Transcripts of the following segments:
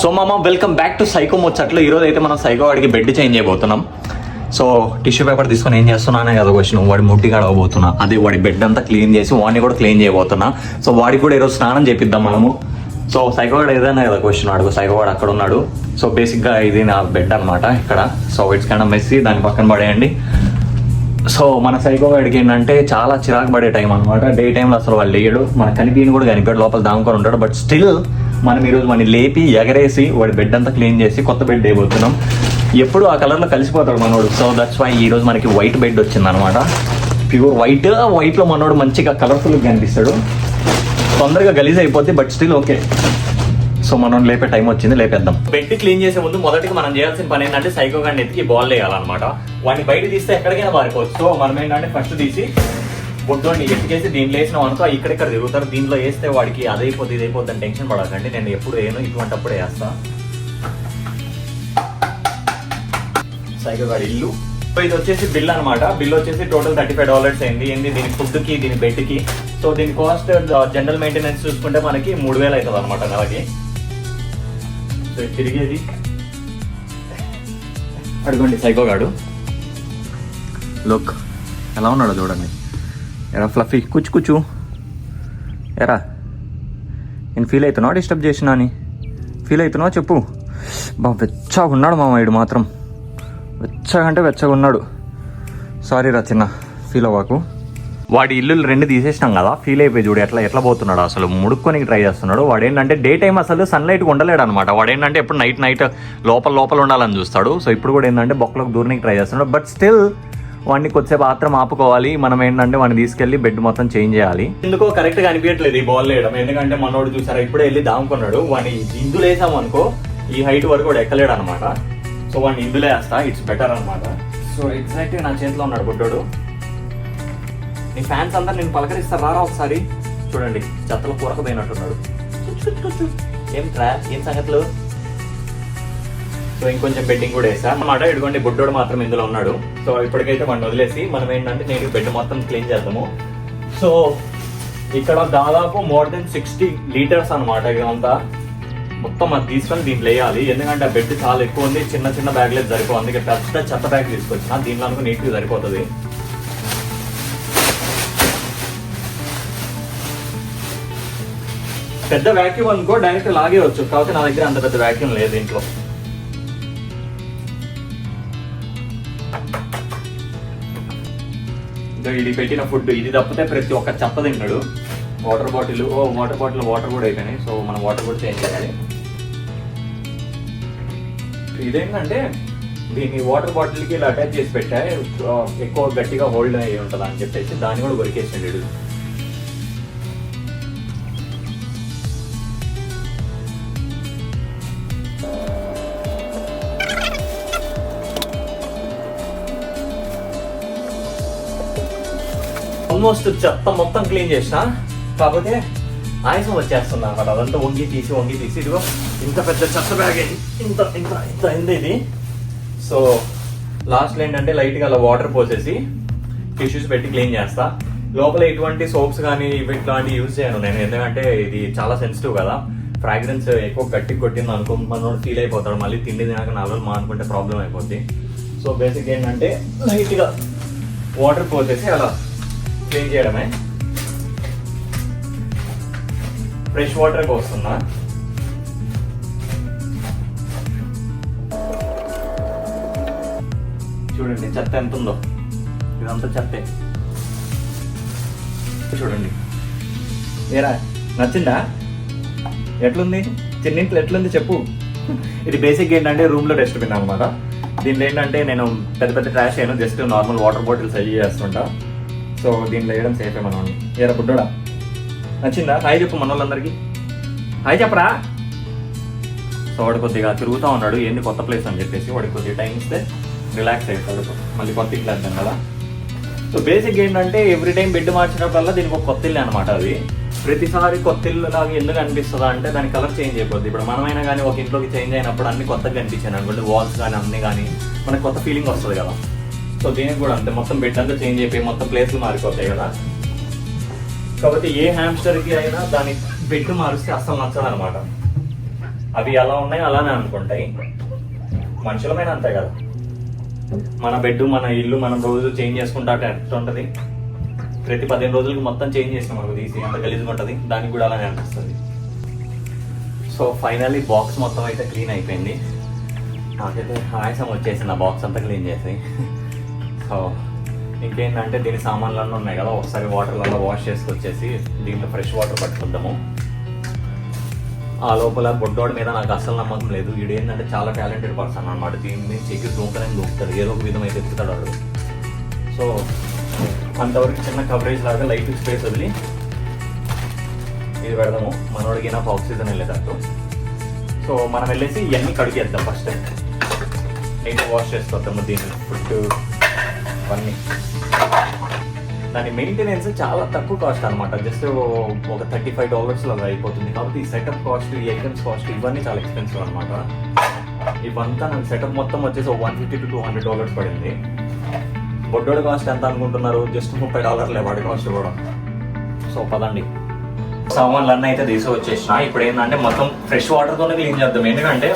So మామ welcome back to psycho ముచ్చట్లు. ఈరోజు అయితే మనం సైకో వాడికి బెడ్ చేంజ్ చేయబోతున్నాం. సో టిష్యూ పేపర్ తీసుకొని ఏం చేస్తున్నానే కదా క్వశ్చన్. వాడి ముట్టి గడవబోతున్నా, అదే వాడి బెడ్ అంతా క్లీన్ చేసి వాడిని కూడా క్లీన్ చేయబోతున్నా. సో వాడికి కూడా ఈరోజు స్నానం చేపిద్దాం మనము. సో సైకో వాడు ఏదైనా కదా క్వశ్చన్ అడుగు. సైకో వాడు అక్కడ ఉన్నాడు. సో బేసిక్గా ఇది నా బెడ్ అనమాట ఇక్కడ. So it's kind of messy, దాని పక్కన పడేయండి. సో మన సైకో వాడికి ఏంటంటే చాలా చిరాకు పడే టైం అనమాట. డే టైంలో అసలు వాళ్ళు లేడు, మన కనిపించి కూడా కనిపించాడు, లోపల దాముకొని ఉంటాడు. బట్ స్టిల్ మనం ఈరోజు మన లేపి ఎగరేసి వాడి బెడ్ అంతా క్లీన్ చేసి కొత్త బెడ్ వేయబోతున్నాం. ఎప్పుడు ఆ కలర్లో కలిసిపోతాడు మనోడు. సో దట్స్ వై ఈరోజు మనకి వైట్ బెడ్ వచ్చింది అనమాట. ప్యూర్ వైట్లో మనోడు మంచిగా కలర్ఫుల్గా కనిపిస్తాడు. తొందరగా గలీజ్ అయిపోద్ది, బట్ స్టిల్ ఓకే. సో మనం లేపే టైం వచ్చింది, లేపేద్దాం. బెడ్ క్లీన్ చేసే ముందు మొదటికి మనం చేయాల్సిన పని ఏంటంటే సైకో గాడిని ఎత్తికి బాల్ వేయాలన్నమాట. వాడిని బయట తీస్తే ఎక్కడికైనా పారిపోవచ్చు. సో మనం ఏంటంటే ఫస్ట్ తీసి బొడ్డోని ఎత్తికేసి దీంట్లో వేసినాం అనుకో, ఇక్కడిక్కడ తిరుగుతారు. దీంట్లో వేస్తే వాడికి అదైపోద్ది ఇదైపోద్ది అని టెన్షన్ పడకండి. నేను ఎప్పుడు వేయను, ఇటువంటిప్పుడు వేస్తా. సైకో గాడి ఇల్లు. సో ఇది వచ్చేసి బిల్ అనమాట. బిల్ వచ్చేసి టోటల్ $35 అయింది. దీని ఫుడ్కి దీని బెడ్కి. సో దీని కాస్ట్ జనరల్ మెయింటెనెన్స్ చూసుకుంటే మనకి 3000 అవుతుంది అనమాట నెలకి. సో తిరిగేది అడుగుండి సైకో గాడు. లుక్ ఎలా ఉన్నాడో చూడండి. ఎరా ఫ్లఫీ కూర్చు ఎరా, నేను ఫీల్ అవుతున్నావు డిస్టర్బ్ చేసినా అని ఫీల్ అవుతున్నావు చెప్పు. వెచ్చగా ఉన్నాడు మామ వీడు మాత్రం. వెచ్చగా అంటే వెచ్చగా ఉన్నాడు. సారీ రా చిన్న, ఫీల్ అవ్వకు. వాడి ఇల్లు 2 తీసేసినాం కదా, ఫీల్ అయిపోయి చూడు ఎట్లా పోతున్నాడు. అసలు ముడుక్కొని ట్రై చేస్తున్నాడు. వాడు ఏంటంటే డే టైం అసలు సన్లైట్ ఉండలేడు అనమాట. వాడు ఏంటంటే ఎప్పుడు నైట్ లోపల ఉండాలని చూస్తాడు. సో ఇప్పుడు కూడా ఏంటంటే బొక్కలకు దూరనికి ట్రై చేస్తున్నాడు. బట్ స్టిల్ వాడిని కొద్దిసేపు ఆత్రం ఆపుకోవాలి. మనం ఏంటంటే వాడిని తీసుకెళ్లి బెడ్ మొత్తం చేంజ్ చేయాలి. ఎందుకో కరెక్ట్గా అనిపించట్లేదు ఈ బాల్ వేయడం. ఎందుకంటే మనోడు చూసారా ఇప్పుడే వెళ్ళి దాముకున్నాడు. వాడిని ఇందులో వేసాము అనుకో, ఈ హైట్ వరకు కూడా ఎక్కలేడు అనమాట. సో వాడిని ఇందులో వేస్తా, ఇట్స్ బెటర్ అనమాట. సో ఎగ్జాక్ట్గా నా చేతిలో ఉన్నాడు బుడ్డోడు. నీ ఫ్యాన్స్ అందరు నేను పలకరిస్తారు, రారా ఒకసారి చూడండి. చెత్తలో కూరకపోయినట్టున్నాడు. ఏం సంగతులు. సో ఇంకొంచెం బెడ్డింగ్ కూడా వేసా అన్నమాట. ఇదిగోండి బుడ్డోడు మాత్రం ఇందులో ఉన్నాడు. సో ఇప్పటికైతే వాడిని వదిలేసి మనం ఏంటంటే నేను బెడ్ మొత్తం క్లీన్ చేద్దాము. సో ఇక్కడ దాదాపు మోర్ దెన్ 60 లీటర్స్ అనమాట. ఇదంతా మొత్తం అది తీసుకొని దీంట్లో వేయాలి. ఎందుకంటే ఆ బెడ్ చాలా ఎక్కువ ఉంది, చిన్న బ్యాగ్లేదు సరిపో. అందుకే పెద్ద చెత్త బ్యాగ్ తీసుకొచ్చిన, దీంట్లో అనుకో నీట్గా సరిపోతుంది. పెద్ద వ్యాక్యూమ్ అనుకో డైరెక్ట్ లాగేవచ్చు, కాకపోతే నా దగ్గర అంత పెద్ద వ్యాక్యూమ్ లేదు ఇంట్లో. ఇది పెట్టిన ఫుడ్ ఇది తప్పితే ప్రతి ఒక్క చెత్త తింటాడు. వాటర్ బాటిల్ వాటర్ కూడా అయిపోయినాయి. సో మనం వాటర్ కూడా చేంజ్ చేయాలి. ఇదేంటంటే దీన్ని వాటర్ బాటిల్కి ఇలా అటాచ్ చేసి పెట్టా, ఎక్కువ గట్టిగా హోల్డ్ అయ్యి ఉంటుంది అని చెప్పేసి దాన్ని కూడా కొరికేసాడు. ఆల్మోస్ట్ చెత్త మొత్తం క్లీన్ చేసిన, కాకపోతే ఆయాసం వచ్చేస్తుంది అనమాట. అదంతా వంగి తీసి ఇదిగో ఇంత పెద్ద చెత్త బ్యాగ్ ఇంత అయింది ఇది. సో లాస్ట్లో ఏంటంటే లైట్గా అలా వాటర్ పోసేసి టిష్యూస్ పెట్టి క్లీన్ చేస్తా. లోపల ఎటువంటి సోప్స్ కానీ ఇట్లాంటివి యూజ్ చేయను నేను, ఎందుకంటే ఇది చాలా సెన్సిటివ్ కదా. ఫ్రాగ్రెన్స్ ఎక్కువ గట్టిగా కొట్టింది అనుకో మనోడు ఫీల్ అయిపోతాడు. మళ్ళీ తిండి తినాక 4 రోజులు మానుకుంటే ప్రాబ్లం అయిపోద్ది. సో బేసిక్ ఏంటంటే లైట్గా వాటర్ పోసేసి అలా క్లీన్ చేయడమే. ఫ్రెష్ వాటర్ పోస్తున్నా. చూడండి చెత్త ఎంత ఉందో, ఇదంతా చెత్తే. చూడండి ఏరా, నచ్చిందా? ఎట్లుంది చిన్నింట్లో, ఎట్లుంది చెప్పు. ఇది బేసిక్ ఏంటంటే రూమ్లో డస్ట్బిన్ అనమాట. దీంట్లో ఏంటంటే నేను పెద్ద ట్రాష్ అయినా జస్ట్ నార్మల్ వాటర్ బాటిల్స్ అయ్యి చేస్తుంటా. సో దీంట్లో వేయడం సేఫే మనం. ఏరా బుడ్డోడా, నచ్చిందా? హాయ్ చెప్పు మన వాళ్ళందరికీ, హాయ్ చెప్పరా. సో వాడు కొద్దిగా తిరుగుతూ ఉన్నాడు, ఏంది కొత్త ప్లేస్ అని చెప్పేసి. వాడికి కొద్దిగా టైం ఇస్తే రిలాక్స్ అవుతాడు. మళ్ళీ కొత్త ఇల్లు అంటాం కదా. సో బేసిక్ ఏంటంటే ఎవ్రీ టైం బెడ్ మార్చినప్పుడల్లా దీనికి ఒక కొత్త ఇల్లు అనమాట. అది ప్రతిసారి కొత్త ఇల్లు లాగా ఎందుకు అనిపిస్తుందా అంటే దాని కలర్ చేంజ్ అయిపోద్ది. ఇప్పుడు మనమైనా కానీ ఒక ఇంట్లోకి చేంజ్ అయినప్పుడు అన్ని కొత్తగా కనిపించాను అనుకోండి, వాల్స్ కానీ అన్ని కానీ మనకు కొత్త ఫీలింగ్ వస్తుంది కదా. సో దీనికి కూడా అంతే, మొత్తం బెడ్ అంతా చేంజ్ అయిపోయి మొత్తం ప్లేస్లు మారిపోతాయి కదా. కాబట్టి ఏ హ్యామ్స్టర్కి అయినా దాని బెడ్ మారిస్తే అస్సలు నచ్చదు అనమాట. అవి ఎలా ఉన్నాయో అలానే అనుకుంటాయి. మనుషులమైన అంతే కదా, మన బెడ్ మన ఇల్లు మనం రోజు చేంజ్ చేసుకుంటా ఎట్లా ఉంటుంది. ప్రతి 15 రోజులకి మొత్తం చేంజ్ చేసినాం మనకు తీసి అంత గలీజ్గా ఉంటుంది, దానికి కూడా అలానే అనిపిస్తుంది. సో ఫైనల్లీ బాక్స్ మొత్తం అయితే క్లీన్ అయిపోయింది. నాకైతే ఆయాసం వచ్చేసింది ఆ బాక్స్ అంతా క్లీన్ చేసి. సో ఇంకేంటంటే దీని సామాన్లన్నీ ఉన్నాయి కదా, ఒకసారి వాటర్లలో వాష్ చేసుకొచ్చేసి దీంట్లో ఫ్రెష్ వాటర్ పట్టుకుందాము. ఆ లోపల బొడ్డోడి మీద నాకు అస్సలు నమ్మకం లేదు. వీడు ఏంటంటే చాలా టాలెంటెడ్ పర్సన్ అనమాట. దీని నుంచి ఎక్కి దూకలని దూకుతాడు, ఏదో ఒక విధం అయితే ఎత్తుతాడు వాడు. సో అంతవరకు చిన్న కవరేజ్ లాగా లైట్ స్పేస్ వదిలి ఇది పెడదాము, మనోడికి నాకు ఆక్సిజన్ వెళ్ళేటట్టు. సో మనం వెళ్ళేసి ఇవన్నీ కడిగేద్దాం. ఫస్ట్ నీట్గా వాష్ చేసుకొద్దాము దీన్ని, ఫుడ్ అవన్నీ. దాని మెయింటెనెన్స్ చాలా తక్కువ కాస్ట్ అనమాట, జస్ట్ ఒక $35 లాగా అయిపోతుంది. కాబట్టి ఈ సెటప్ కాస్ట్, ఈ ఐటమ్స్ కాస్ట్ ఇవన్నీ చాలా ఎక్స్పెన్సివ్ అనమాట. ఇవంతా నాకు సెటప్ మొత్తం వచ్చేసి $150 to $200 పడింది. బొడ్డోడి కాస్ట్ ఎంత అనుకుంటున్నారు? జస్ట్ $30 వాడి కాస్ట్ కూడా. సో పదండి, సామాన్లు అన్నీ అయితే తీసుకొచ్చేసిన. ఇప్పుడు ఏంటంటే మొత్తం ఫ్రెష్ వాటర్తోనే క్లీన్ చేద్దాం. ఎందుకంటే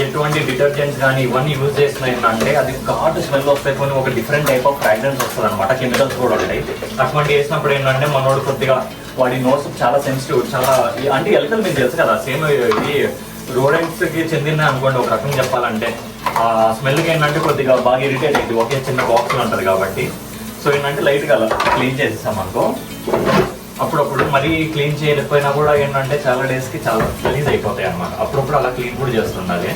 ఎటువంటి డిటర్జెంట్స్ కానీ ఇవన్నీ యూజ్ చేసినా ఏంటంటే అది ఘాటు స్మెల్ వస్తాయి, కొన్ని ఒక డిఫరెంట్ టైప్ ఆఫ్ ఫ్రాగ్రెన్స్ వస్తుంది అనమాట, కెమికల్స్ కూడా ఉంటాయి. అటువంటి వేసినప్పుడు ఏంటంటే మనోడు కొద్దిగా వాడి నోస్ చాలా సెన్సిటివ్, చాలా అంటే ఎలకలు మీకు తెలుసు కదా, సేమ్ ఇది రోడెంట్స్కి చెందిన అనుకోండి ఒక రకం చెప్పాలంటే. ఆ స్మెల్కి ఏంటంటే కొద్దిగా బాగా ఇరిటేట్ అయింది, ఒకే చిన్న బాక్స్ ఉంటుంది కాబట్టి. సో ఏంటంటే లైట్గా అలా క్లీన్ చేసేసాం అనుకో. అప్పుడప్పుడు మరీ క్లీన్ చేయలేకపోయినా కూడా ఏంటంటే చాలా డేస్కి చాలా గలీజ్ అయిపోతాయి అనమాట. అప్పుడప్పుడు అలా క్లీన్ కూడా చేస్తుండాలి.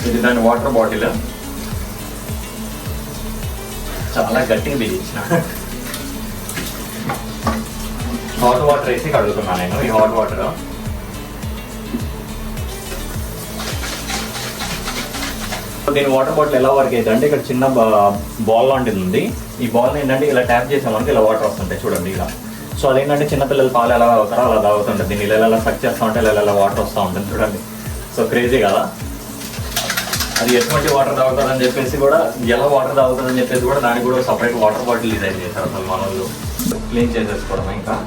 ఇది దాని వాటర్ బాటిల్ చాలా గట్టిగా బిగించిన. హాట్ వాటర్ వేసి కడుగుతున్నాను నేను. ఈ హాట్ వాటర్ దీని వాటర్ బాటిల్ ఎలా వర్క్ అయితే అంటే ఇక్కడ చిన్న బాల్ లాంటిది ఉంది. ఈ బాల్ ఏంటంటే ఇలా ట్యాప్ చేసామంటే ఇలా వాటర్ వస్తుంటాయి చూడండి ఇలా. సో అదేంటంటే చిన్నపిల్లలు పాలు ఎలా తాగుతారో అలా తాగుతుంటుంది. దీన్ని ఇలా సక్ చేస్తూ ఉంటే ఇలా వాటర్ వస్తూ ఉంటుంది చూడండి. సో క్రేజీ కదా. అది ఎటువంటి వాటర్ తాగుతుందని చెప్పేసి కూడా, ఎలా వాటర్ తాగుతుందని చెప్పేసి కూడా దానికి కూడా సపరేట్ వాటర్ బాటిల్ డిజైన్ చేశారు అసలు మన వాళ్ళు. క్లీన్ చేసేసుకోవడం ఇంకా.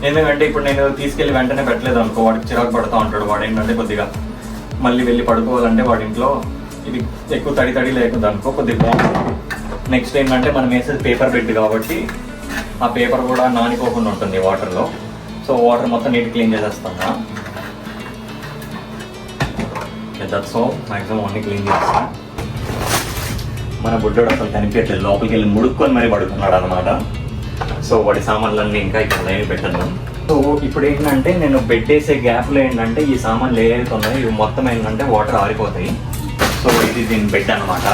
ఎందుకంటే ఇప్పుడు నేను తీసుకెళ్ళి వెంటనే పెట్టలేదు అనుకో, వాడికి చిరాకు పడుతూ ఉంటాడు. వాడు ఏంటంటే కొద్దిగా మళ్ళీ వెళ్ళి పడుకోవాలంటే వాడి ఇంట్లో ఇది ఎక్కువ తడి లేకుండా అనుకో కొద్దిగా బాగుంటుంది. నెక్స్ట్ ఏంటంటే మనం వేసేది పేపర్ బెడ్ కాబట్టి ఆ పేపర్ కూడా నానిపోకుండా ఉంటుంది వాటర్లో. సో వాటర్ మొత్తం నీట్ క్లీన్ చేసేస్తాను. సో మ్యాక్సిమం అన్ని క్లీన్ చేస్తాను. మన బుడ్డోడు అసలు కనిపించట్లేదు, లోపలికి వెళ్ళి ముడుక్కొని మరీ పడుతున్నాడు అనమాట. సో వాడి సామాన్లన్నీ ఇంకా ఇక్కడ లైన్ పెట్టాను. సో ఇప్పుడు ఏంటంటే నేను బెడ్ వేసే గ్యాప్లో ఏంటంటే ఈ సామాన్లు ఏవైతే ఉన్నాయో ఇవి మొత్తం ఏంటంటే వాటర్ ఆరిపోతాయి. సో ఇది దీని బెడ్ అనమాట.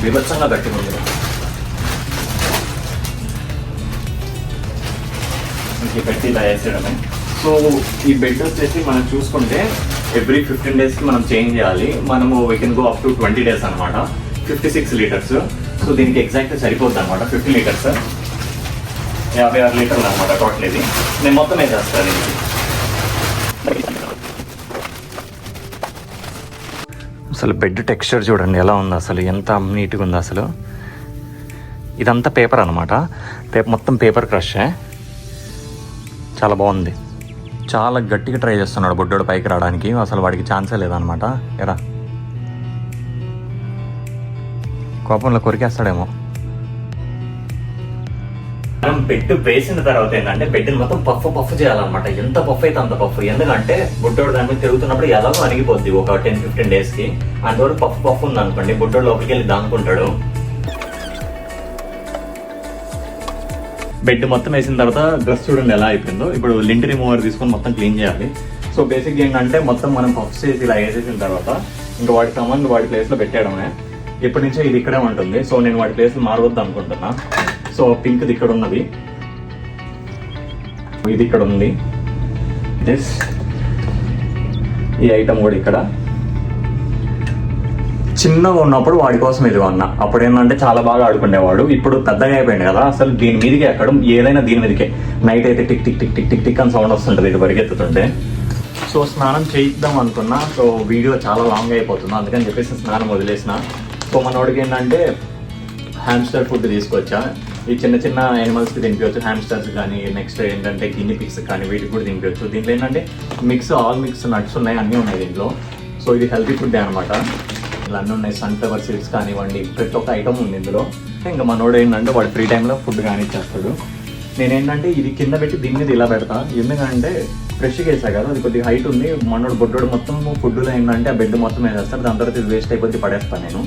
విభత్సంగా గట్టిగా ఉంది. ఇంక పెట్టి ఇలా వేసేయడమే. సో ఈ బెడ్ వచ్చేసి మనం చూసుకుంటే ఎవ్రీ 15 daysకి మనం చేంజ్ చేయాలి. మనము we can go up to 20 days అనమాట. 56 లీటర్స్. సో దీనికి ఎగ్జాక్ట్ సరిపోద్ది అనమాట. 50 లీటర్స్ 56 లీటర్లు అనమాట టోటల్. ఇది నేను మొత్తం వేసేస్తాను దీనికి. అసలు బెడ్ టెక్స్చర్ చూడండి ఎలా ఉంది, అసలు ఎంత నీట్గా ఉంది అసలు. ఇదంతా పేపర్ అనమాట, మొత్తం పేపర్ క్రష్. చాలా బాగుంది. చాలా గట్టిగా ట్రై చేస్తున్నాడు బుడ్డోడు పైకి రావడానికి, అసలు వాడికి ఛాన్సే లేదనమాట. ఎరా కోపంలో కొరికేస్తాడేమో. మనం బెడ్ వేసిన తర్వాత ఏంటంటే బెడ్ని మొత్తం పఫ్ చేయాలన్నమాట. ఎంత పఫ్ అయితే అంత పఫ్. ఎందుకంటే బుడ్డోడు దాని మీద తిరుగుతున్నప్పుడు ఎలాగో అణిగిపోద్ది ఒక 10-15 daysకి. అంతవరకు పఫ్ ఉంది అనుకోండి, బుడ్డోడు లోపలికి వెళ్ళి దానుకుంటాడు. బెడ్ మొత్తం వేసిన తర్వాత డ్రెస్ చూడండి ఎలా అయిపోయిందో. ఇప్పుడు లింట్ రిమూవర్ తీసుకొని మొత్తం క్లీన్ చేయాలి. సో బేసిక్గా ఏంటంటే మొత్తం మనం పఫ్ చేసి ఇలా వేసేసిన తర్వాత ఇంకా వాటి సామాన్లు వాడి ప్లేస్లో పెట్టేయడమే. ఎప్పటి నుంచో ఇది ఇక్కడే ఉంటుంది. సో నేను వాటి ప్లేస్ మారవద్దు అనుకుంటున్నా. సో పింక్ది ఇక్కడ ఉన్నది, ఇది ఇక్కడ ఉంది, ఈ ఐటమ్ కూడా ఇక్కడ. చిన్నగా ఉన్నప్పుడు వాడి కోసం ఇది అన్న. అప్పుడు ఏంటంటే చాలా బాగా ఆడుకునేవాడు. ఇప్పుడు పెద్దగా అయిపోయింది కదా, అసలు దీని మీదకి ఎక్కడం ఏదైనా దీని మీదకే. నైట్ అయితే tick tick tick tick tick tick అని సౌండ్ వస్తుంటుంది ఇది పరిగెత్తుతుంటే. సో స్నానం చేయిద్దాం అనుకున్నా. సో వీడియో చాలా లాంగ్ అయిపోతుంది, అందుకని చెప్పేసి స్నానం వదిలేసిన. సో మనోడికి ఏంటంటే హ్యామ్స్టర్ ఫుడ్ తీసుకొచ్చా. ఈ చిన్న చిన్న యానిమల్స్కి తినిపించవచ్చు, హ్యామ్స్టర్స్ కానీ, నెక్స్ట్ ఏంటంటే గిన్ని పిక్స్ కానీ వీటికి కూడా తినిపించవచ్చు. దీంట్లో ఏంటంటే ఆల్ మిక్స్ నట్స్ ఉన్నాయి, అన్నీ ఉన్నాయి దీంట్లో. సో ఇది హెల్తీ ఫుడ్ అనమాట. ఇలా అన్నీ ఉన్నాయి, సన్ఫ్లవర్ సీడ్స్ కానివ్వండి, ప్రతి ఒక్క ఐటమ్ ఉంది ఇందులో. ఇంకా మనోడు ఏంటంటే వాడు ఫ్రీ టైంలో ఫుడ్ కానిచ్చేస్తాడు. నేనేంటంటే ఇది కింద పెట్టి దీని మీద ఇలా పెడతా, ఎందుకంటే ఫ్రెష్గా వేసా కదా, అది కొద్దిగా హైట్ ఉంది. మనోడు బొడ్డోడు మొత్తం ఫుడ్లో ఏంటంటే ఆ బెడ్ మొత్తం వేసేస్తాడు, దాని తర్వాత ఇది వేస్ట్ అయిపోతే పడేస్తాను నేను.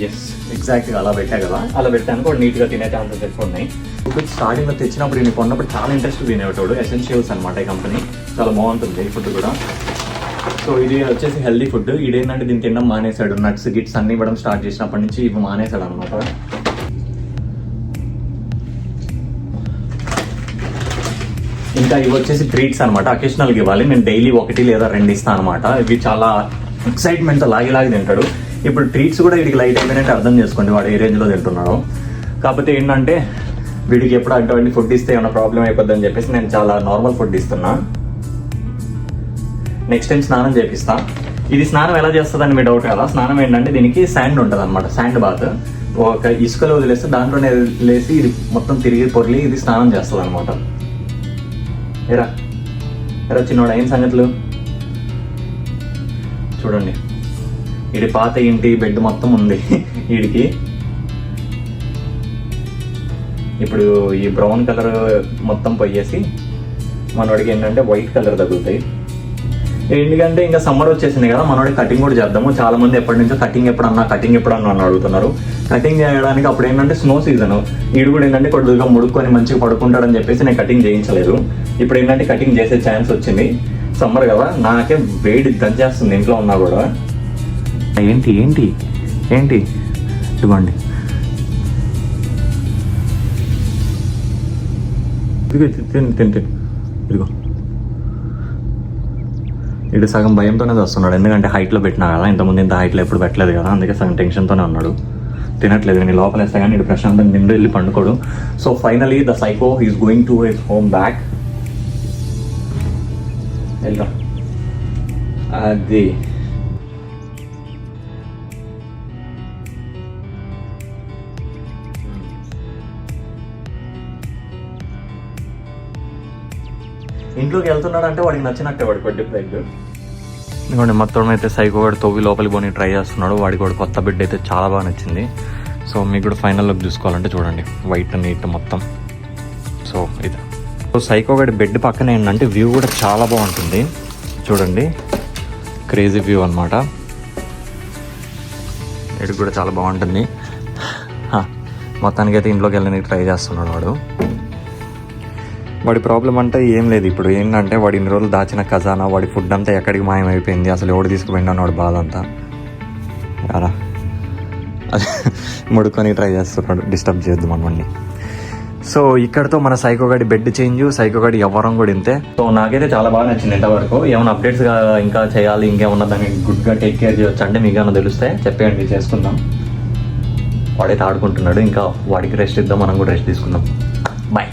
ఎస్, ఎగ్జాక్ట్గా అలా పెట్టా కదా, అలా పెట్టాను కూడా నీట్గా తినే ఛాన్సెస్ ఎక్కువ ఉన్నాయి. ఫుడ్ స్టార్టింగ్లో తెచ్చినప్పుడు నేను కొన్నప్పుడు చాలా ఇంట్రెస్ట్ తినేవాడు. ఎసెన్షియల్స్ అనమాట ఈ కంపెనీ, చాలా బాగుంటుంది ఈ ఫుడ్ కూడా. సో ఇది వచ్చేసి హెల్దీ ఫుడ్. ఇదేంటంటే దీన్ని తినడం మానేశాడు, నట్స్ గిట్స్ అన్ని ఇవ్వడం స్టార్ట్ చేసినప్పటి నుంచి ఇవి మానేశాడు అనమాట. ఇంకా ఇవి వచ్చేసి ట్రీట్స్ అనమాట, అకేషనల్గా ఇవ్వాలి. నేను డైలీ 1 లేదా 2 ఇస్తాను అనమాట. ఇవి చాలా ఎక్సైట్మెంట్తో లాగి తింటాడు. ఇప్పుడు ట్రీట్స్ కూడా వీడికి లైట్ అయిపోయినట్టు అర్థం చేసుకోండి, వాడు ఏ రేంజ్లో తింటున్నాడు. కాకపోతే ఏంటంటే వీడికి ఎప్పుడు అటువంటి ఫుడ్ ఇస్తే ఏమైనా ప్రాబ్లం అయిపోద్ది అని చెప్పేసి నేను చాలా నార్మల్ ఫుడ్ ఇస్తున్నా. నెక్స్ట్ టైం స్నానం చేపిస్తా. ఇది స్నానం ఎలా చేస్తుందని మీ డౌట్ కదా. స్నానం ఏంటంటే దీనికి శాండ్ ఉంటుంది అనమాట, శాండ్ బాత్. ఒక ఇసుకలో వదిలేస్తే దాంట్లోనే వదిలేసి ఇది మొత్తం తిరిగి పొర్లి ఇది స్నానం చేస్తుంది అనమాట. ఎరా చిన్నోడు అయిన సంగతులు చూడండి. వీడి పాత ఇంటి బెడ్ మొత్తం ఉంది వీడికి. ఇప్పుడు ఈ బ్రౌన్ కలర్ మొత్తం పోయేసి మనవాడికి ఏంటంటే వైట్ కలర్ తగులుతాయి. ఎందుకంటే ఇంకా సమ్మర్ వచ్చేసింది కదా, మనోడి కటింగ్ కూడా చేద్దాము. చాలా మంది ఎప్పటి నుంచో కటింగ్ ఎప్పుడన్నా అని అడుగుతున్నారు. కటింగ్ చేయడానికి అప్పుడు ఏంటంటే స్నో సీజన్, వీడు కూడా ఏంటంటే కొద్దిగా ముడుక్కొని మంచిగా పడుకుంటాడని చెప్పేసి నేను కటింగ్ చేయించలేదు. ఇప్పుడు ఏంటంటే కటింగ్ చేసే ఛాన్స్ వచ్చింది. సమ్మర్ కదా, నాకే వేడి దంచేస్తుంది ఇంట్లో ఉన్నా కూడా. ఏంటి ఏంటి ఏంటి ఇవ్వండి, తింటే ఇదిగో. ఇటు సగం భయంతోనే వస్తున్నాడు, ఎందుకంటే హైట్లో పెట్టినా కదా, ఇంతకుముందు ఇంత హైట్లో ఎప్పుడు పెట్టలేదు కదా, అందుకే సగం టెన్షన్తోనే ఉన్నాడు. తినట్లేదు, నేను లోపల వేస్తా కానీ ఇటు ప్రశాంతంగా నిండు వెళ్ళి పండుకోడు. So finally the psycho is going to his home back. వెళ్తా అది. ఇంట్లోకి వెళ్తున్నాడు అంటే వాడికి నచ్చినట్టే వాడి బెడ్ బ్రెడ్. ఎందుకంటే మొత్తం అయితే సైకో వాడు తవ్వి లోపలికి పోనీ ట్రై చేస్తున్నాడు. వాడికి వాడు కొత్త బెడ్ అయితే చాలా బాగా నచ్చింది. సో మీకు కూడా ఫైనల్ లుక్ చూసుకోవాలంటే చూడండి, వైట్ నీట్ మొత్తం. సో ఇది సైకో వాడి బెడ్ పక్కన ఏంటంటే వ్యూ కూడా చాలా బాగుంటుంది చూడండి, క్రేజీ వ్యూ అనమాట. ఇది కూడా చాలా బాగుంటుంది. మొత్తానికైతే ఇంట్లోకి వెళ్ళడానికి ట్రై చేస్తున్నాడు వాడు. వాడి ప్రాబ్లం అంటే ఏం లేదు. ఇప్పుడు ఏంటంటే వాడు ఇన్ని రోజులు దాచిన ఖజానా, వాడి ఫుడ్ అంతా ఎక్కడికి మాయమైపోయింది, అసలు ఎవడు తీసుకుపోయిండు వాడు బాధ అంతా. అలా ముడుకొని ట్రై చేస్తున్నాడు, డిస్టర్బ్ చేద్దాం అనమాట. సో ఇక్కడతో మన సైకోగాడి బెడ్ చేంజ్, సైకోగాడి ఎవరం కూడా ఇంతే. సో నాకైతే చాలా బాగా నచ్చింది ఇంతవరకు. ఏమైనా అప్డేట్స్గా ఇంకా చేయాలి, ఇంకేమన్నా దాన్ని గుడ్గా టేక్ కేర్ చేయొచ్చు అంటే మీకు ఏమైనా తెలిస్తే చెప్పేయండి, చేసుకుందాం. వాడైతే ఆడుకుంటున్నాడు, ఇంకా వాడికి రెస్ట్ ఇద్దాం, మనం కూడా రెస్ట్ తీసుకుందాం. బాయ్.